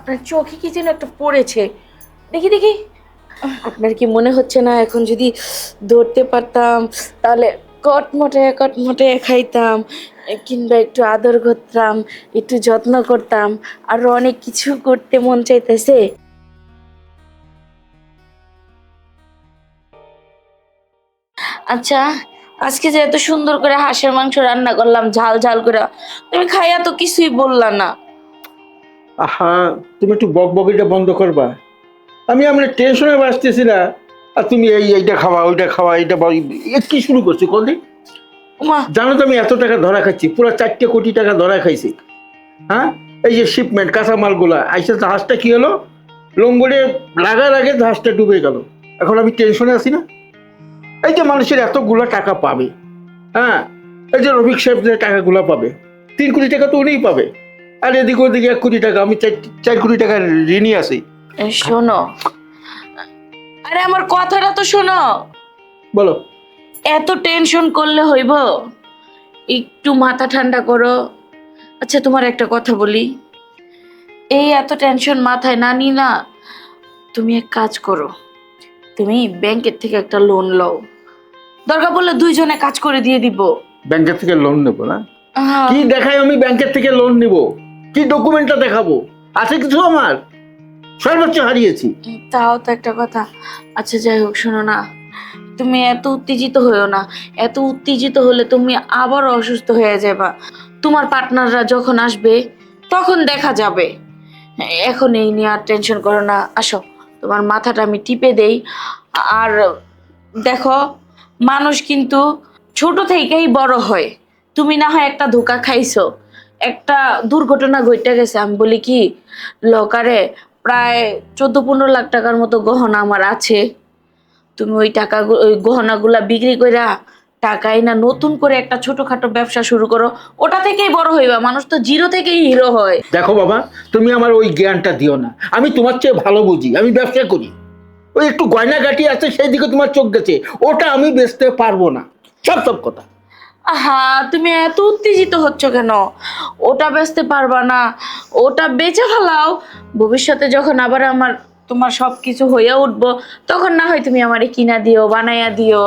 আপনার চোখে কি যেন একটা পড়েছে, দেখি দেখি। আপনার কি মনে হচ্ছে না এখন যদি ধরতে পারতাম তাহলে কটমটে খাইতাম, কিংবা একটু আদর করতাম, একটু যত্ন করতাম, আরো অনেক কিছু করতে মন চাইতেছে। আচ্ছা, আজকে যে এত সুন্দর করে হাঁসের মাংস রান্না করলাম ঝাল ঝাল করে, তুমি খাইয়া তো কিছুই বললা না। আহা, তুমি একটু বকবকিটা বন্ধ করবা। আমি আমরা টেনশনে বাঁচতেছি না, আর তুমি এইটা খাওয়া ওইটা খাওয়া এইটা কি শুরু করছো কোনদিন? ওমা, জানো তো আমি এত টাকা ধরা খাচ্ছি, পুরো 4 কোটি টাকা ধরা খাইছি। হ্যাঁ, এই যে শিপমেন্ট কাঁচামালগুলা আইসা, জাহাজটা কি হলো, লঙ্গরে লাগার আগে জাহাজটা ডুবে গেল। এখন আমি টেনশনে আছি না। এই যে মানুষের এতগুলো টাকা পাবে, হ্যাঁ, এই যে রফিক সাহেব যে টাকাগুলো পাবে, 3 কোটি টাকা তো উনিই পাবে, আর এদিকে ওদিকে 1 কোটি টাকা, আমি 4 কোটি টাকা ঋণই আছি। শোনো, আরে আমার কথাটা তো শোনো। বলো। এত টেনশন করলে হইব? একটু মাথা ঠান্ডা করো। আচ্ছা, তোমার একটা কথা বলি, এই এত টেনশন মাথায় না নি না, তুমি এক কাজ করো, তুমি ব্যাংকের থেকে একটা লোন লও, দরকার পড়লে দুইজনে কাজ করে দিয়ে দিব। ব্যাংকের থেকে লোন নেবো না? আহা, কি দেখাই আমি ব্যাংকের থেকে লোন নিব? কি ডকুমেন্টটা দেখাবো? আছে কিছু আমার? সর্বোচ্চ হারিয়েছি। তাও তো একটা কথা। আচ্ছা যাই হোক, শোনো না, তুমি এত উত্তেজিত হয়েও না। এত উত্তেজিত হলে তুমি আবার অসুস্থ হয়ে যাবা। তোমার পার্টনাররা যখন আসবে তখন দেখা যাবে। এখন এই নিয়ে আর টেনশন করো না, আসো, তোমার মাথাটা আমি টিপে দেই। আর দেখো, মানুষ কিন্তু ছোট থেকেই বড় হয়। তুমি না হয় একটা ধোঁকা খাইছো, একটা দুর্ঘটনা ঘটে গেছে, আমি বলি কি, লকারে প্রায় 14-15 লাখ টাকার মতো গহনা আমার আছে। তুমি ওই টাকা, ওই গহনাগুলা বিক্রি কইরা টাকাই না নতুন করে একটা ছোটখাটো ব্যবসা শুরু করো, ওটা থেকেই বড় হইবা। মানুষ তো জিরো থেকেই হিরো হয়। দেখো বাবা, তুমি আমার ওই জ্ঞানটা দিও না। আমি তোমার চেয়ে ভালো বুঝি, আমি ব্যবসা করি। ওই একটু গয়নাগাটি আছে সেই দিকে তোমার চোখ গেছে, ওটা আমি বেচতে পারবো না। সব সব কথা। আহা, তুমি এত উত্তেজিত হচ্ছ কেন? ওটা বেচতে পারবা না, ওটা বেচে ফেলাও। ভবিষ্যতে যখন আবার আমার তোমার সবকিছু হয়ে উঠবো, তখন না হয় তুমি আমারে কিনা দিও, বানাইয়া দিও।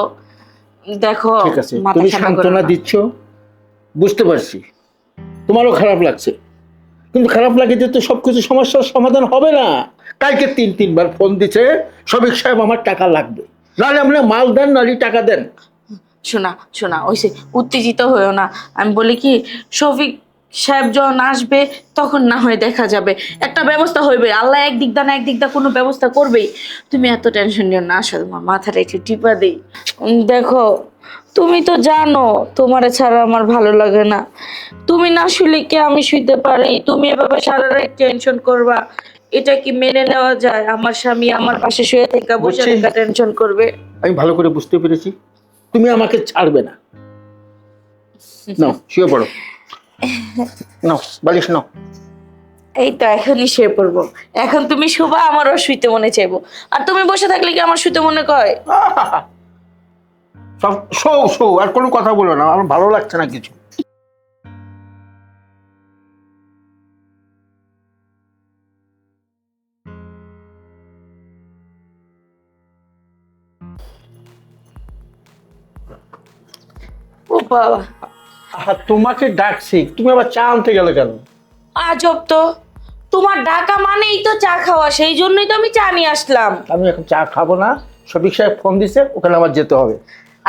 দেখো, ঠিক আছে, মাথা তুমি ঠান্ডা করো সান্ত্বনা না। দিচ্ছ, বুঝতে পারছি। তোমারও খারাপ লাগছে, কিন্তু খারাপ লাগে যে তো সবকিছু সমস্যার সমাধান হবে না। কালকে 3-3 বার ফোন দিছে, শফিক সাহেব আমার টাকা লাগবে, নাহলে আপনি মাল দেন নাহলে টাকা দেন। শোনা শোনা, ওইসে উত্তেজিত হয়েও না। আমি বলি কি, শফিক সাহেব যখন আসবে তখন না হয় দেখা যাবে, একটা ব্যবস্থা হইবে। আল্লাহ একদিক দা না একদিক দা কোনো ব্যবস্থা করবেই। তুমি এত টেনশন নিও না, আসলে তোমার মাথাটা একটু টিপা দেই। দেখো, তুমি তো জানো তোমারে ছাড়া আমার ভালো লাগে না। তুমি না শুলে কি আমি শুইতে পারি? তুমি এভাবে সারা রাত টেনশন করবা, এটা কি মেনে নেওয়া যায়? আমার স্বামী আমার পাশে শুয়ে থেকে বসে বুঝছি। থেকে টেনশন করবে? আমি ভালো করে বুঝতে পেরেছি, তুমি আমাকে ছাড়বে না। নাও শুয়ে পড়ো, নাও বালিশ নাও। এই তো এখনই শুয়ে পড়বো। এখন তুমি শুবা, আমারও শুইতে মনে চাইবো। আর তুমি বসে থাকলে কি আমার শুইতে মনে কয়? আহা! সব শো শো, আর কোনো কথা বলো না, আমার ভালো লাগছে না কিছু। ও বাবা, আহা, তোমাকে ডাকছি, তুমি আবার চা আনতে গেলে কেন? আজব তো, তোমার ডাকা মানেই তো চা খাওয়া, সেই জন্যই তো আমি চা নিয়ে আসলাম। আমি এখন চা খাবো না, শফিক সাহেব ফোন দিছে, ওখানে আমার যেতে হবে।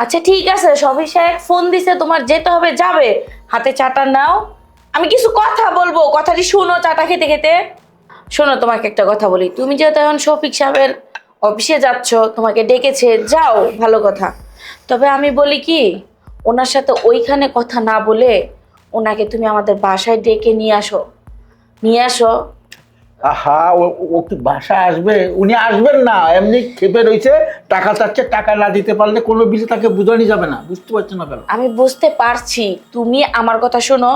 আচ্ছা ঠিক আছে, শফিক সাহেব ফোন দিছে, তোমার যেতে হবে, যাবে। হাতে চাটা নাও, আমি কিছু কথা বলবো, কথাটি শুনো চাটা খেতে খেতে। শোনো, তোমাকে একটা কথা বলি, তুমি যেহেতু এখন শফিক সাহেবের অফিসে যাচ্ছ, তোমাকে ডেকেছে, যাও, ভালো কথা। তবে আমি বলি কি, ওনার সাথে ওইখানে কথা না বলে ওনাকে তুমি আমাদের বাসায় ডেকে নিয়ে আসো, নিয়ে আসো। আহা, ও কি বাসায় আসবে? উনি আসবেন না, এমনি খেপে রয়েছে, টাকা চাচ্ছে, টাকা না দিতে পারলে কোনো বিলে তাকে বুঝানি যাবে না, বুঝতে পারছো না কেন? আমি বুঝতে পারছি, তুমি আমার কথা শোনো।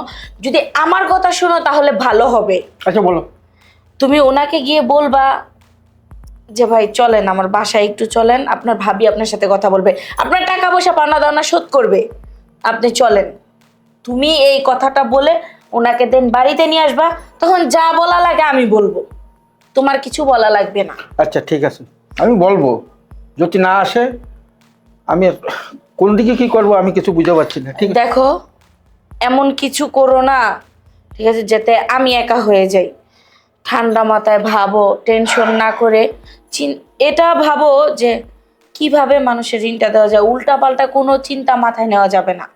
যদি আমার কথা শোনো তাহলে ভালো হবে। আচ্ছা বলো। তুমি ওনাকে গিয়ে বলবা যে ভাই চলেন আমার বাসায় একটু চলেন, আপনার ভাবি আপনার সাথে কথা বলবে, আপনার টাকা পয়সা পাওনা দাওনা শোধ করবে, আপনি চলেন। তুমি এই কথাটা বলে ওনাকে দেন বাড়িতে নিয়ে আসবা, তখন যা বলা লাগে আমি বলবো। তোমার কিছু বলা লাগবে না। আচ্ছা ঠিক আছে, আমি বলবো। যদি না আসে আমি আর কোন দিকে কি করব আমি কিছু বুঝতে পারছি না। ঠিক আছে দেখো, এমন কিছু করো না, ঠিক আছে, যাতে আমি একা হয়ে যাই। ঠান্ডা মাথায় ভাবো, টেনশন না করে। এটা ভাবো যে কিভাবে মানুষের ঋণটা দেওয়া যায়, উল্টা পাল্টা কোনো চিন্তা মাথায় নেওয়া যাবে না।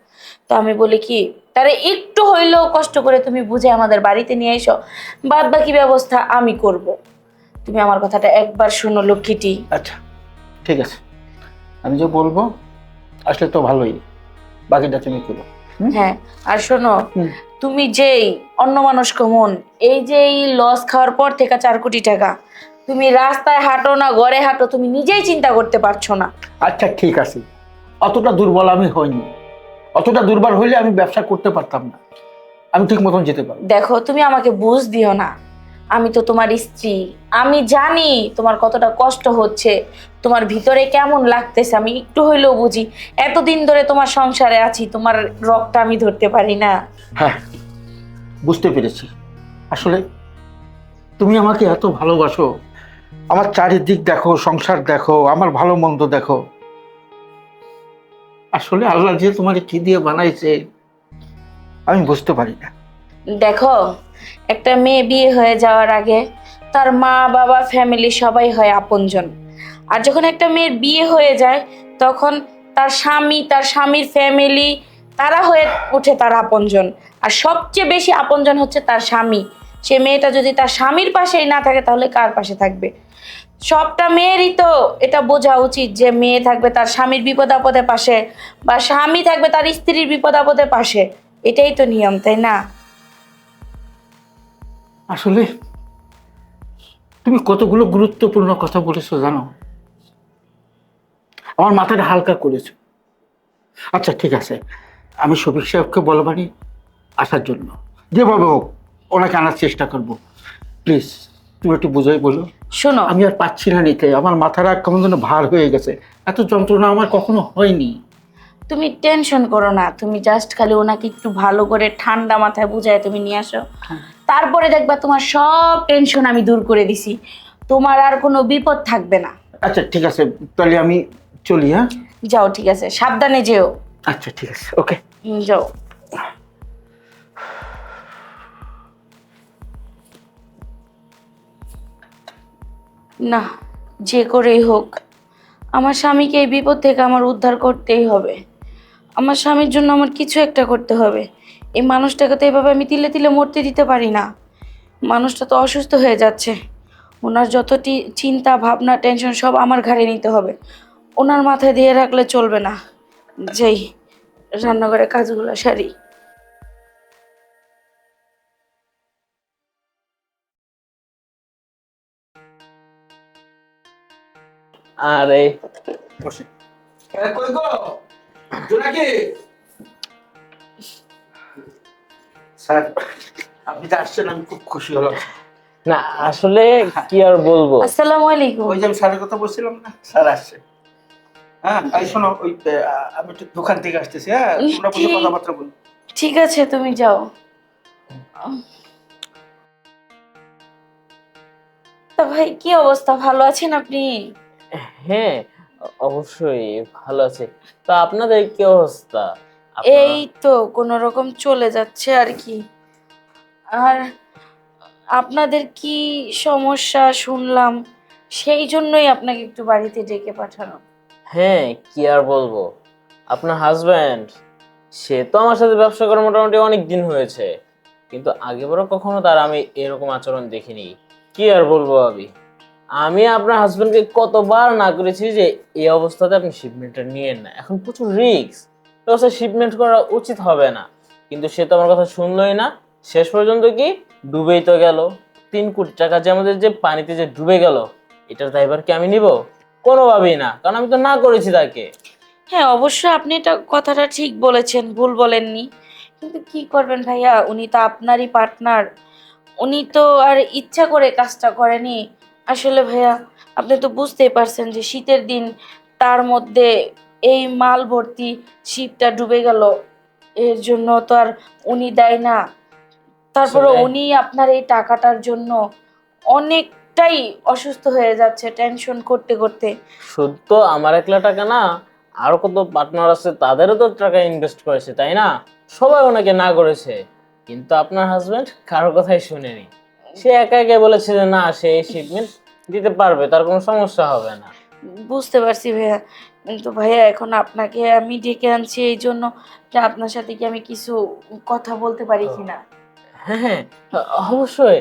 তো আমি বলি কি, তারে একটু হইলেও কষ্ট করে তুমি বুঝে আমাদের বাড়িতে নিয়ে এসো, বাদ বাকি ব্যবস্থা আমি করব। তুমি আমার কথাটা একবার শোনো লক্ষ্মীটি। আচ্ছা ঠিক আছে, আমি যে বলবো আসলে তো ভালোই, বাকিটা তুমি করো। হ্যাঁ, আর শোনো, হুম। তুমি যেই অন্যমনস্ক মন, এই যে এই লস খাওয়ার পর থেকে 4 কোটি টাকা, তুমি রাস্তায় হাঁটো না ঘরে হাঁটো, তুমি নিজেই চিন্তা করতে পারছো না। আচ্ছা ঠিক আছে, অতটা দুর্বল আমি হইনি। অতটা দুর্বল হইলে আমি ব্যবসা করতে পারতাম না, আমি ঠিক মতন যেতে পারবো। দেখো, তুমি আমাকে বুঝ দিও না, আমি তো তোমার স্ত্রী। আমি জানি তোমার কতটা কষ্ট হচ্ছে, তোমার ভিতরে কেমন লাগতেছে আমি একটু হইলেও বুঝি। এতদিন ধরে তোমার সংসারে আছি, তোমার রগটা আমি ধরতে পারি না? হ্যাঁ, বুঝতে পেরেছি। আসলে তুমি আমাকে এত ভালোবাসো, আমার চারিদিক দেখো, সংসার দেখো, আমার ভালো মন্দ দেখো। আসলে আল্লাহ যে তোমাকে কি দিয়ে বানাইছে আমি বুঝতে পারি না। দেখো, একটা মেয়ে বিয়ে হয়ে যাওয়ার আগে তার মা বাবা ফ্যামিলি সবাই হয় আপনজন। আর যখন একটা মেয়ের বিয়ে হয়ে যায়, তখন তার স্বামী, তার স্বামীর ফ্যামিলি, তারা হয়ে ওঠে তার আপনজন। আর সবচেয়ে বেশি আপনজন হচ্ছে তার স্বামী। সে মেয়েটা যদি তার স্বামীর পাশেই না থাকে, তাহলে কার পাশে থাকবে? সবটা মেয়েরই তো এটা বোঝা উচিত যে মেয়ে থাকবে তার স্বামীর বিপদ আপদে পাশে, বা স্বামী থাকবে তার স্ত্রীর বিপদ আপদে পাশে। এটাই তো নিয়ম, তাই না? আসলে তুমি কতগুলো গুরুত্বপূর্ণ কথা বলেছো জানো, আমার মাথাটা হালকা করেছো। আচ্ছা ঠিক আছে, আমি শফিক সাহেবকে বলবানি আসার জন্য, যেভাবে হোক ওনাকে আনার চেষ্টা করব। প্লিজ তুমি একটু বুঝাই বলো। শোনো, আমি আর পাচ্ছি না নিতে, আমার মাথাটা কেমন যেন ভার হয়ে গেছে। এত যন্ত্রণা আমার কখনো হয়নি। তুমি টেনশন করো না, তুমি জাস্ট খালি ওনাকে একটু ভালো করে ঠান্ডা মাথায় বুঝায় তুমি নিয়ে আসো। তারপরে দেখবা তোমার সব টেনশন আমি দূর করে দিছি, তোমার আর কোনো বিপদ থাকবে না। আচ্ছা ঠিক আছে, তাহলে আমি চলি। হ্যাঁ যাও, ঠিক আছে, সাবধানে যেও। আচ্ছা ঠিক আছে, ওকে। যাও। না, যে করেই হোক আমার স্বামীকে এই বিপদ থেকে আমার উদ্ধার করতেই হবে। আমার স্বামীর জন্য আমার কিছু একটা করতে হবে। এই মানুষটাকে তো এভাবে আমি তিলে তিলে মরতে দিতে পারি না। মানুষটা তো অসুস্থ হয়ে যাচ্ছে, ওনার যতটি চিন্তা ভাবনা টেনশন সব আমার ঘাড়ে নিতে হবে, ওনার মাথায় দিয়ে রাখলে চলবে না। যেই রান্নাঘরে কাজগুলো সারি। আরে বসে। কই গো জোনাকি? স্যার, আপনি তো আসছেন, আমি খুব খুশি হলাম। না, আসলে কি আর বলবো। আসসালামু আলাইকুম। ওই যে আমি স্যারের কথা বলছিলাম না, স্যার আসছে। হ্যাঁ এই শোনো, ওই আমি একটু দোকান থেকে আসতেছি। হ্যাঁ তোমরা বসে ঠিক কথাবার্তা বলো। ঠিক আছে, তুমি যাও। তা ভাই, কি অবস্থা, ভালো আছেন আপনি? হ্যাঁ, অবশ্যই ভালো আছে। তো আপনাদের কি অবস্থা? আপনারা এই তো কোনো রকম চলে যাচ্ছে আর কি। আর আপনাদের কি সমস্যা শুনলাম, সেই জন্যই আপনাকে একটু বাড়িতে ডেকে পাঠানো। হ্যাঁ, কি আর বলবো। আপনার হাজবেন্ড, সে তো আমার সাথে ব্যবসা করে মোটামুটি অনেক দিন হয়েছে, কিন্তু আগে বড় কখনো তার আমি এরকম আচরণ দেখিনি। কি আর বলবো আমি, আমি আপনার হাজবেন্ডকে কতবার না করেছি যে এই অবস্থাতে আপনি শিপমেন্টটা নিয়েন না, এখন প্রচুর রিস্ক, শিপমেন্ট করা উচিত হবে না, কিন্তু সে তো আমার কথা শুনলোই না। শেষ পর্যন্ত কি, ডুবেই তো গেল। 3 কোটি টাকা যে আমাদের যে পানিতে যে ডুবে গেল, এটার দায়ভার কি আমি নিব? কোনোভাবেই না, কারণ আমি তো না করেছি তাকে। হ্যাঁ, অবশ্যই আপনি এটা কথাটা ঠিক বলেছেন, ভুল বলেননি। কিন্তু কি করবেন ভাইয়া, উনি তো আপনারই পার্টনার, উনি তো আর ইচ্ছা করে কাজটা করেনি। আসলে ভাইয়া, আপনি তো বুঝতেই পারছেন যে শীতের দিন, তার মধ্যে এই মাল ভর্তি শিপটা ডুবে গেল, এর জন্য তো আর উনি দেয় না। তারপরে আসলে উনি আপনার এই টাকাটার জন্য অনেক অনেকটাই অসুস্থ হয়ে যাচ্ছে টেনশন করতে করতে। শুধু আমার একলা টাকা না, আরো কত পার্টনার আছে তাদেরও তো টাকা ইনভেস্ট করেছে, তাই না? সবাই ওনাকে না করেছে, কিন্তু আপনার হাজবেন্ড কারো কথাই শুনেনি। সে একা একা বলেছে যে না, সে এই শিপমেন্ট দিতে পারবে, তার কোনো সমস্যা হবে না। বুঝতে পারছি ভাইয়া, কিন্তু ভাইয়া এখন আপনাকে আমি ডেকে আনছি এই জন্য যে আপনার সাথে কি আমি কিছু কথা বলতে পারি কিনা। হ্যাঁ হ্যাঁ, অবশ্যই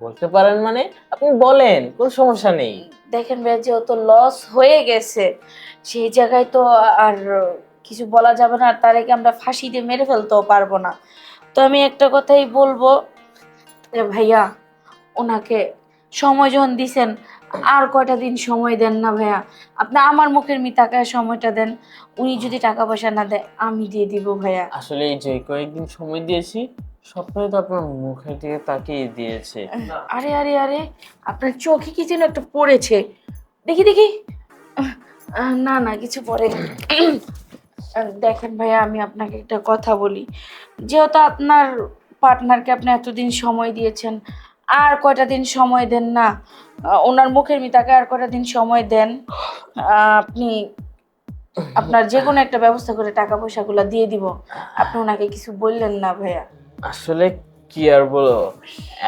বলতে পারেন, মানে আপনি বলেন, কোনো সমস্যা নেই। দেখেন ভাইয়া, যেহেতু লস হয়ে গেছে সেই জায়গায় তো আর কিছু বলা যাবে না, আর তার আগে আমরা ফাঁসি দিয়ে মেরে ফেলতেও পারবো না। তো আমি একটা কথাই বলবো যে ভাইয়া, ওনাকে সময় যখন দিছেন আর কয়টা দিন সময় দেন না ভাইয়া। আপনি আমার মুখের তাকায় সময়টা দেন। উনি যদি টাকা পয়সা না দেয় আমি দিয়ে দিব ভাইয়া। আসলে এই যে কয়েকদিন সময় দিয়েছি, সবটাই তো আপনার মুখের দিকে তাকিয়ে দিয়েছে। আরে আরে আরে, আপনার চোখে কি যেন একটা পড়েছে, দেখি দেখি। না না, কিছু পড়ে। দেখেন ভাইয়া, আমি আপনাকে একটা কথা বলি, যেহেতু আপনার পার্টনারকে আপনি এতদিন সময় দিয়েছেন, আর কয়টা দিন সময় দেন না। ওনার মুখের মিতাকে আর কয়টা দিন সময় দেন। আপনি আপনার যে কোনো একটা ব্যবস্থা করে টাকা পয়সাগুলো দিয়ে দিব। আপনি ওনাকে কিছু বললেন না ভাইয়া। আসলে কি আর বলো,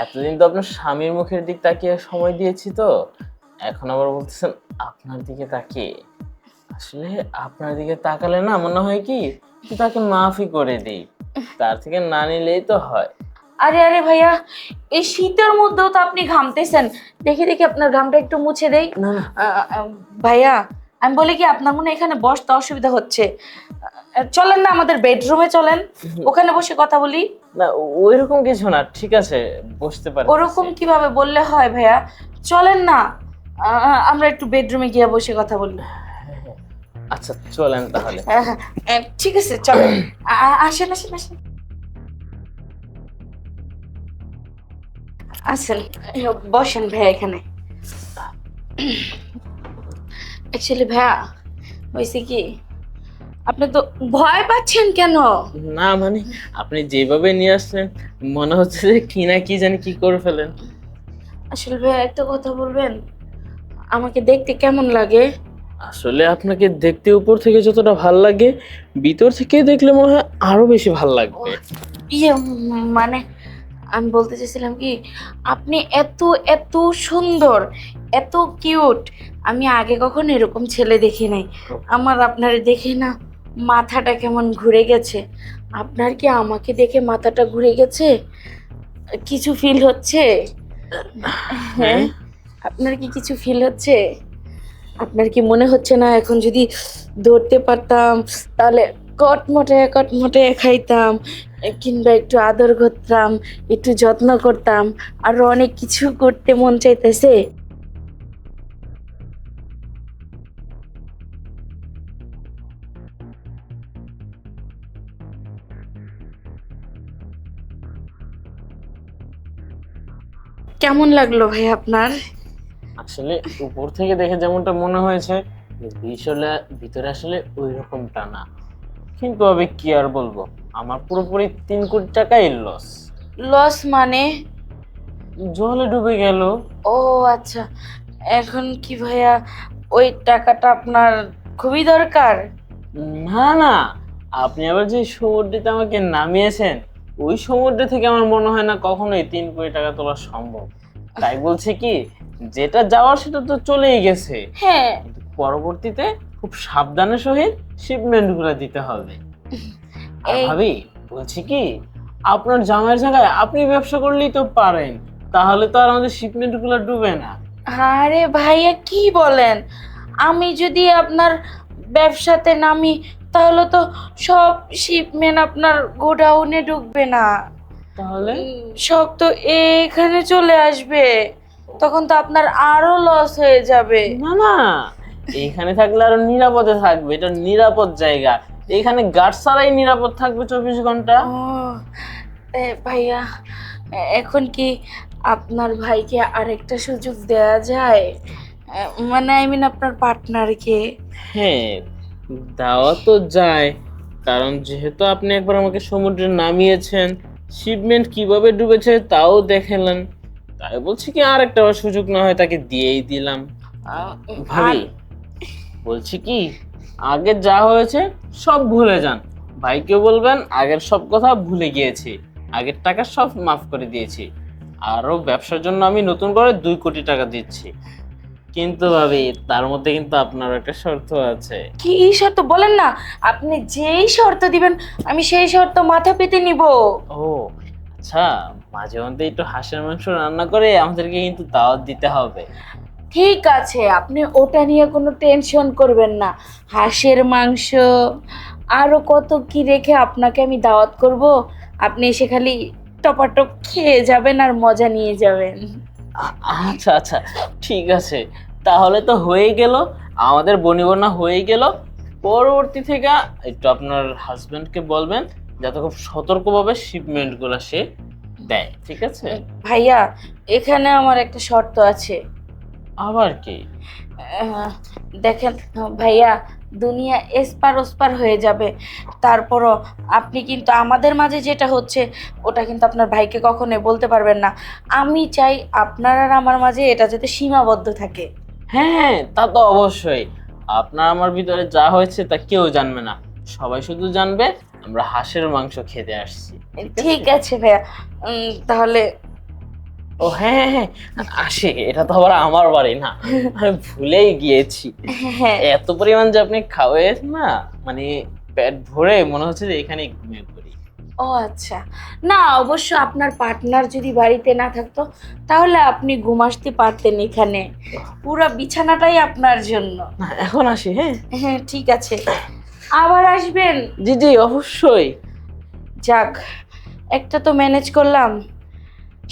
এতদিন তো আপনার স্বামীর মুখের দিক তাকিয়ে সময় দিয়েছি, তো এখন আবার বলতেছেন আপনার দিকে তাকিয়ে। আসলে আপনার দিকে তাকালে না মনে হয় কি যে তাকে মাফই করে দিই, তার থেকে না নিলেই তো হয়। আরে আরে ভাইয়া, এই শীতের মধ্যেও তো আপনি ঘামতেছেন, দেখি দেখি আপনার ঘামটা একটু মুছে দেই। না না, ভাইয়া, আমি বলি কি, আপনার মনে হয় এখানে বসতে অসুবিধা হচ্ছে, চলেন না আমাদের বেডরুমে চলেন, ওখানে বসে কথা বলি। না ওইরকম কিছু না, ঠিক আছে বসতে পারি। ওরকম কিভাবে বললে হয় ভাইয়া, চলেন না, আমরা একটু বেডরুমে গিয়ে বসে কথা বলি। আচ্ছা চলেন তাহলে। হ্যাঁ হ্যাঁ, ঠিক আছে চলেন। আসেন আসেন আসেন, আসেন, বসেন ভাইয়া এখানে। অ্যাকচুয়ালি ভাইয়া, হয়েছে কি, আপনি তো ভয় পাচ্ছেন কেন? না মানে আপনি যেভাবে নিয়ে আসলেন মনে হচ্ছে যে কি না কি জানি কি করে ফেলেন। আসলে ভাইয়া একটা কথা বলবেন, আমাকে দেখতে কেমন লাগে? আসলে আপনাকে দেখতে উপর থেকে যতটা ভাল লাগে, ভিতর থেকে দেখলে মনে হয় আরো বেশি ভাল লাগবে। ইয়ে, মানে আমি বলতে চাইছিলাম কি, আপনি এত এত সুন্দর, এত কিউট, আমি আগে কখনো এরকম ছেলে দেখি নাই। আমার আপনার দেখে না মাথাটা কেমন ঘুরে গেছে। আপনার কি আমাকে দেখে মাথাটা ঘুরে গেছে? কিছু ফিল হচ্ছে? হ্যাঁ, আপনার কি কিছু ফিল হচ্ছে? আপনার কি মনে হচ্ছে না এখন যদি ধরতে পারতাম তাহলে কটমটে কটমটে খাইতাম, কিংবা একটু আদর করতাম, একটু যত্ন করতাম, আরো অনেক কিছু করতে মন চাইতেছে। কেমন লাগলো ভাই আপনার? আসলে উপর থেকে দেখে যেমনটা মনে হয়েছে, ভিতরে ভিতরে আসলে ওই রকমটা না। কিন্তু আমি কি আর বলবো, আমার পুরোপুরি 3 কোটি টাকাই লস। লস মানে? জলে ডুবে গেল। ও আচ্ছা, এখন কি ভাইয়া ওই টাকাটা আপনার খুবই দরকার? না না, আপনি আবার যে সমুদ্রতে আমাকে নামিয়েছেন, ওই সমুদ্র থেকে আমার মনে হয় না কখনোই 3 কোটি টাকা তোলা সম্ভব। তাই বলছি কি, যেটা যাওয়ার সেটা তো চলেই গেছে, হ্যাঁ, কিন্তু পরবর্তীতে খুব সাবধানের সহিত শিপমেন্ট গুলো দিতে হবে। আর এই ভাবি বলছি কি, আপনার জামাইয়ের জায়গায় আপনি ব্যবসা করলেই তো পারেন, তাহলে তো আর আমাদের শিপমেন্ট গুলো ডুবে না। আরে ভাইয়া কি বলেন, আমি যদি আপনার ব্যবসাতে নামি তাহলে তো সব শিপমেন্ট আপনার গোডাউনে ঢুকবে না, তাহলে সব তো এখানে চলে আসবে, তখন তো আপনার আরো লস হয়ে যাবে। না না, এইখানে থাকলে আরো নিরাপদে থাকবে, এটা নিরাপদ জায়গা। এখানে গার্ড ছাড়াই নিরাপদ থাকবে 24 ঘন্টা। ও ভাইয়া, এখন কি আপনার ভাইকে আরেকটা সুযোগ দেওয়া যায়? মানে আই মিন আপনার পার্টনারকে। হ্যাঁ, দেওয়া তো যায়, কারণ যেহেতু আপনি একবার আমাকে সমুদ্রে নামিয়েছেন, শিপমেন্ট কিভাবে ডুবেছে তাও দেখালেন, তাই বলছি কি আর একটা সুযোগ না হয় তাকে দিয়েই দিলাম। ভাবি, বলছি কি আগে যা হয়েছে সব ভুলে যান। ভাইকে বলবেন আগের সব কথা ভুলে গিয়েছি, আগের টাকা সব মাফ করে দিয়েছি। আরো ব্যবসার জন্য আমি নতুন করে 2 কোটি টাকা দিচ্ছি। কিন্তু ভাবি তার মধ্যে কিন্তু আপনার একটা শর্ত আছে। কি শর্ত বলেন না? আপনি যেই শর্ত দিবেন আমি সেই শর্ত মাথা পেতে নিব। ও আচ্ছা, মাঝে মধ্যে একটু হাঁসের মাংস রান্না করে আমাদেরকে কিন্তু দাওয়াত দিতে হবে। ঠিক আছে, আপনি ওটা নিয়ে কোনো টেনশন করবেন না। হাঁসের মাংস আরো কত কি রেখে আপনাকে আমি দাওয়াত করব, আপনি এসে খালি টপাটপ খেয়ে যাবেন আর মজা নিয়ে যাবেন। আচ্ছা আচ্ছা, ঠিক আছে, তাহলে তো হয়ে গেল, আমাদের বনিবনা হয়ে গেল। পরবর্তী থেকে একটু আপনার হাজবেন্ডকে বলবেন যাতে খুব সতর্কভাবে শিপমেন্ট গুলা সে দেয়, ঠিক আছে? ভাইয়া, এখানে আমার একটা শর্ত আছে। আবার কি? দেখেন ভাইয়া, দুনিয়া এসপার ওসপার হয়ে যাবে, তারপরও আপনি কিন্তু আমাদের মাঝে যেটা হচ্ছে ওটা কিন্তু আপনার ভাইকে কখনোই বলতে পারবেন না। আমি চাই আপনার আর আমার মাঝে এটা যাতে সীমাবদ্ধ থাকে। হ্যাঁ, তা তো অবশ্যই। আপনার আমার ভিতরে যা হয়েছে তা কেউ জানবে না, সবাই শুধু জানবে আমরা হাঁসের মাংস খেতে আসছি। ঠিক আছে ভাইয়া, তাহলে ও হ্যাঁ হ্যাঁ হ্যাঁ, আসে, এটা তো আবার আমার বাড়ি না, আমি ভুলেই গিয়েছি। হ্যাঁ। এত পরিমাণ যে আপনি খাওয়াইছেন না, মানে পেট ভরে মনে হচ্ছে যে এখানে ঘুমিয়ে পড়ি। ও আচ্ছা, না অবশ্য আপনার পার্টনার যদি বাড়িতে না থাকতো তাহলে আপনি ঘুম আসতে পারতেন এখানে, পুরো বিছানাটাই আপনার জন্য। না, এখন আসি। হ্যাঁ হ্যাঁ ঠিক আছে, আবার আসবেন। জি জি অবশ্যই। যাক, একটা তো ম্যানেজ করলাম,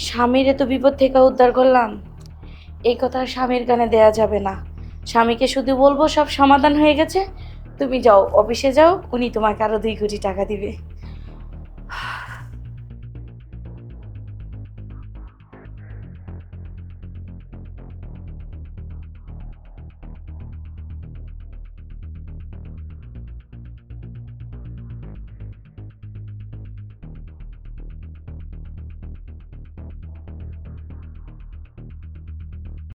স্বামীরে তো বিপদ থেকে উদ্ধার করলাম। এই কথা আর স্বামীর কানে দেয়া যাবে না। স্বামীকে শুধু বলবো সব সমাধান হয়ে গেছে, তুমি যাও অফিসে যাও, উনি তোমাকে আরো 2 কোটি টাকা দিবে।